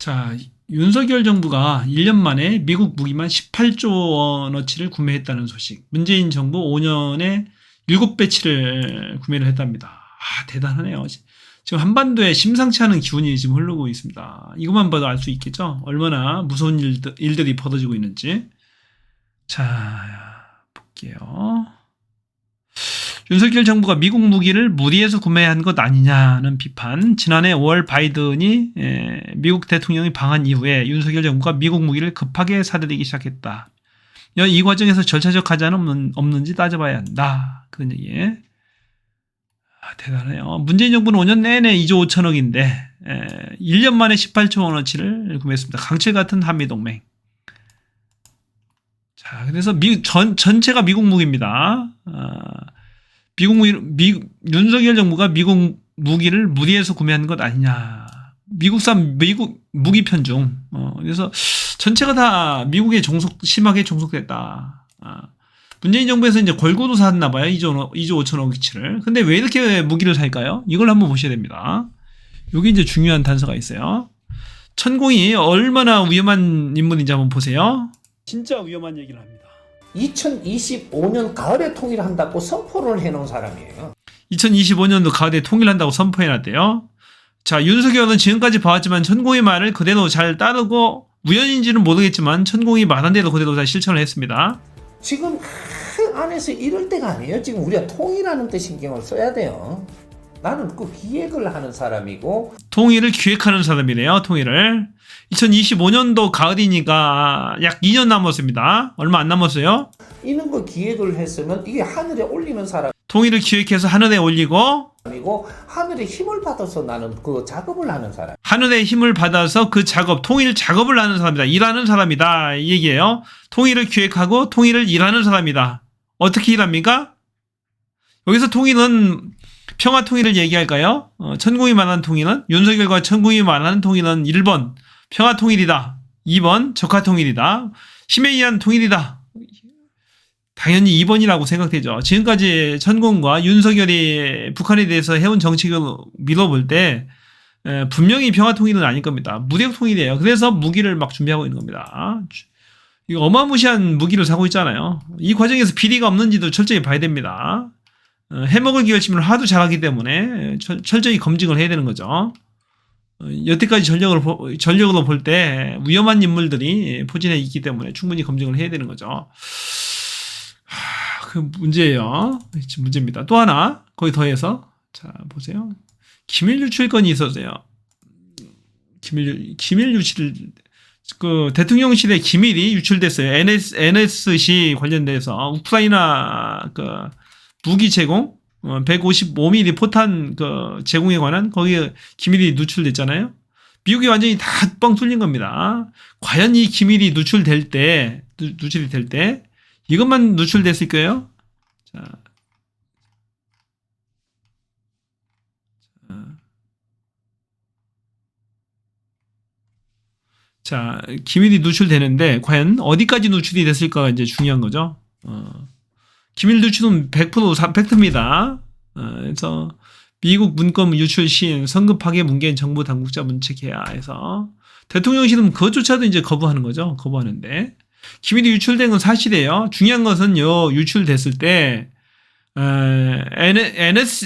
자, 윤석열 정부가 1년 만에 미국 무기만 18조 원어치를 구매했다는 소식. 문재인 정부 5년에 7배치를 구매를 했답니다. 아, 대단하네요. 지금 한반도에 심상치 않은 기운이 지금 흐르고 있습니다. 이것만 봐도 알 수 있겠죠? 얼마나 무서운 일들이 벌어지고 있는지. 자, 볼게요. 윤석열 정부가 미국 무기를 무리해서 구매한 것 아니냐는 비판. 지난해 5월 바이든이 미국 대통령이 방한 이후에 윤석열 정부가 미국 무기를 급하게 사들이기 시작했다. 이 과정에서 절차적 하자는 없는지 따져봐야 한다. 그런 얘기에. 대단해요. 문재인 정부는 5년 내내 2조 5천억인데 1년 만에 18조 원어치를 구매했습니다. 강철 같은 한미동맹. 자, 그래서 전체가 미국 무기입니다. 윤석열 정부가 미국 무기를 무리해서 구매한 것 아니냐. 미국산 미국 무기 편중. 그래서 전체가 다 미국에 심하게 종속됐다. 문재인 정부에서 이제 골고루 샀나 봐요. 2조 5천억어치를. 근데 왜 이렇게 무기를 살까요? 이걸 한번 보셔야 됩니다. 여기 이제 중요한 단서가 있어요. 천공이 얼마나 위험한 인물인지 한번 보세요. 진짜 위험한 얘기를 합니다. 2025년 가을에 통일한다고 선포를 해놓은 사람이에요. 2025년도 가을에 통일한다고 선포해놨대요. 자, 윤석열은 지금까지 봐왔지만 천공의 말을 그대로 잘 따르고 우연인지는 모르겠지만 천공이 말한 대로 그대로 잘 실천을 했습니다. 지금 그 안에서 이럴 때가 아니에요. 지금 우리가 통일하는 데 신경을 써야 돼요. 나는 그 기획을 하는 사람이고 통일을 기획하는 사람이래요. 통일을 2025년도 가을이니까 약 2년 남았습니다. 얼마 안 남았어요. 이런 거 기획을 했으면 이게 하늘에 올리는 사람이고 통일을 기획해서 하늘에 올리고 하늘에 힘을 받아서 나는 그 작업을 하는 사람. 하늘의 힘을 받아서 그 작업, 통일 작업을 하는 사람이다. 일하는 사람이다. 이 얘기예요. 통일을 기획하고 통일을 일하는 사람이다. 어떻게 일합니까? 여기서 통일은 평화 통일을 얘기할까요? 천공이 말하는 통일은 윤석열과 천공이 말하는 통일은 1번 평화 통일이다. 2번 적화 통일이다. 힘에 의한 통일이다. 당연히 2번이라고 생각되죠. 지금까지 천공과 윤석열이 북한에 대해서 해온 정책을 밀어볼 때 분명히 평화 통일은 아닐 겁니다. 무력 통일이에요. 그래서 무기를 막 준비하고 있는 겁니다. 이거 어마무시한 무기를 사고 있잖아요. 이 과정에서 비리가 없는지도 철저히 봐야 됩니다. 해먹을 결심을 하도 잘하기 때문에 철저히 검증을 해야 되는 거죠. 여태까지 전력으로 볼 때 위험한 인물들이 포진해 있기 때문에 충분히 검증을 해야 되는 거죠. 그 문제예요. 문제입니다. 또 하나 거기 더해서 자 보세요. 기밀 유출건이 있었어요. 기밀 유출 그 대통령실의 기밀이 유출됐어요. NSC 관련돼서 우크라이나 그 무기 제공 155mm 포탄 그 제공에 관한 거기에 기밀이 누출됐잖아요. 미국이 완전히 다 뻥 뚫린 겁니다. 과연 이 기밀이 누출이 될 때 이것만 누출됐을 거예요. 자, 기밀이 누출되는데 과연 어디까지 누출이 됐을까가 이제 중요한 거죠. 기밀 누출은 100% 팩트입니다. 그래서 미국 문건 유출 시인 성급하게 뭉갠 정부 당국자 문책해야 해서 대통령실은 그것조차도 이제 거부하는 거죠. 거부하는데 기밀이 유출된 건 사실이에요. 중요한 것은요, 유출됐을 때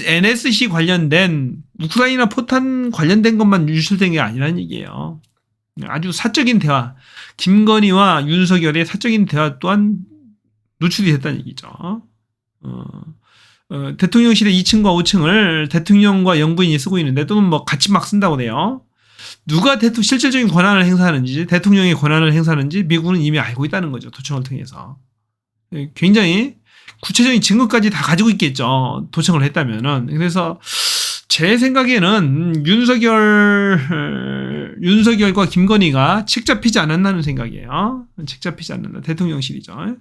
NSC 관련된 우크라이나 포탄 관련된 것만 유출된 게 아니라는 얘기예요. 아주 사적인 대화, 김건희와 윤석열의 사적인 대화 또한 노출이 됐다는 얘기죠. 대통령실의 2층과 5층을 대통령과 영부인이 쓰고 있는데 또는 뭐 같이 막 쓴다고 돼요. 누가 실질적인 권한을 행사하는지, 대통령의 권한을 행사하는지 미국은 이미 알고 있다는 거죠. 도청을 통해서. 굉장히 구체적인 증거까지 다 가지고 있겠죠. 도청을 했다면은. 그래서 제 생각에는 윤석열과 김건희가 책 잡히지 않았나는 생각이에요. 책 잡히지 않는다. 대통령실이죠.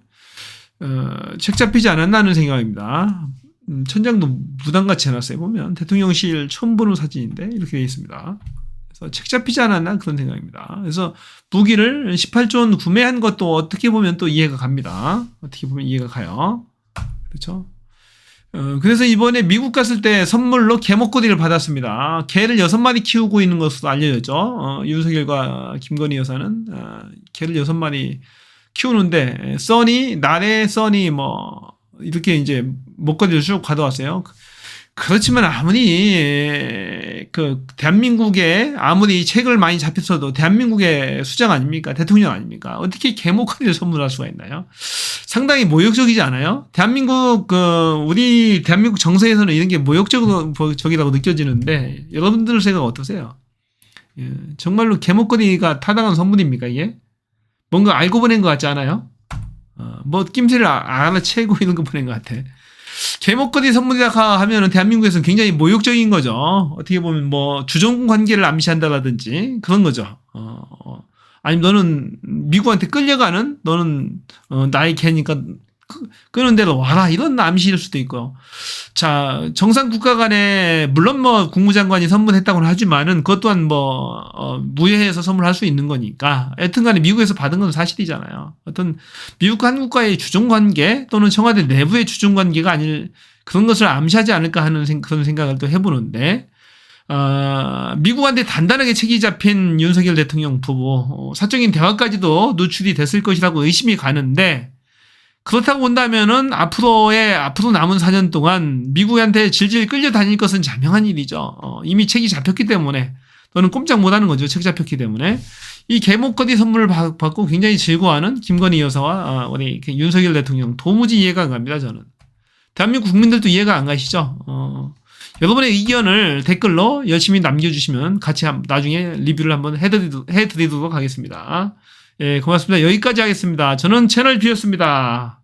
책 잡히지 않았나는 생각입니다. 천장도 무당같이 해놨어요. 보면 대통령실 처음 보는 사진인데 이렇게 되어 있습니다. 그래서 책 잡히지 않았나 그런 생각입니다. 그래서 무기를 18조 원 구매한 것도 어떻게 보면 또 이해가 갑니다. 어떻게 보면 이해가 가요. 그렇죠? 그래서 이번에 미국 갔을 때 선물로 개 목걸이를 받았습니다. 개를 6마리 키우고 있는 것으로 알려졌죠. 윤석열과 김건희 여사는 개를 6마리 키우는데 나래 써니 뭐 이렇게 이제 목걸이를 쭉 가져왔어요. 그렇지만 아무리 대한민국에 아무리 책을 많이 잡혔어도 대한민국의 수장 아닙니까? 대통령 아닙니까? 어떻게 개목걸이를 선물할 수가 있나요? 상당히 모욕적이지 않아요? 우리 대한민국 정서에서는 이런 게 모욕적이라고 느껴지는데 여러분들 생각 어떠세요? 예, 정말로 개목걸이가 타당한 선물입니까 이게? 뭔가 알고 보낸 것 같지 않아요? 뭐 낌새를 알아채고 이런 거 보낸 것 같아. 개목걸이 선물이라 하면은 대한민국에서는 굉장히 모욕적인 거죠. 어떻게 보면 뭐 주종 관계를 암시한다라든지 그런 거죠. 아니면 너는 미국한테 끌려가는 너는 나의 개니까 끄는 대로 와라 이런 암시일 수도 있고요. 자, 정상 국가 간에 물론 뭐 국무장관이 선물했다고는 하지만은 그것 또한 무효해서 선물할 수 있는 거니까 여튼간에 미국에서 받은 건 사실이잖아요. 어떤 미국 한국과의 주종관계 또는 청와대 내부의 주종관계가 아닐 그런 것을 암시하지 않을까 하는 그런 생각을 또 해보는데 미국한테 단단하게 책이 잡힌 윤석열 대통령 부부 사적인 대화까지도 노출이 됐을 것이라고 의심이 가는데 그렇다고 본다면은 앞으로 남은 4년 동안 미국한테 질질 끌려다닐 것은 자명한 일이죠. 이미 책이 잡혔기 때문에 또는 꼼짝 못하는 거죠. 책 잡혔기 때문에 이 개목걸이 선물을 받고 굉장히 즐거워하는 김건희 여사와 우리 윤석열 대통령 도무지 이해가 안 갑니다. 저는 대한민국 국민들도 이해가 안 가시죠. 여러분의 의견을 댓글로 열심히 남겨주시면 같이 나중에 리뷰를 한번 해드리도록 하겠습니다. 예, 고맙습니다. 여기까지 하겠습니다. 저는 채널 B였습니다.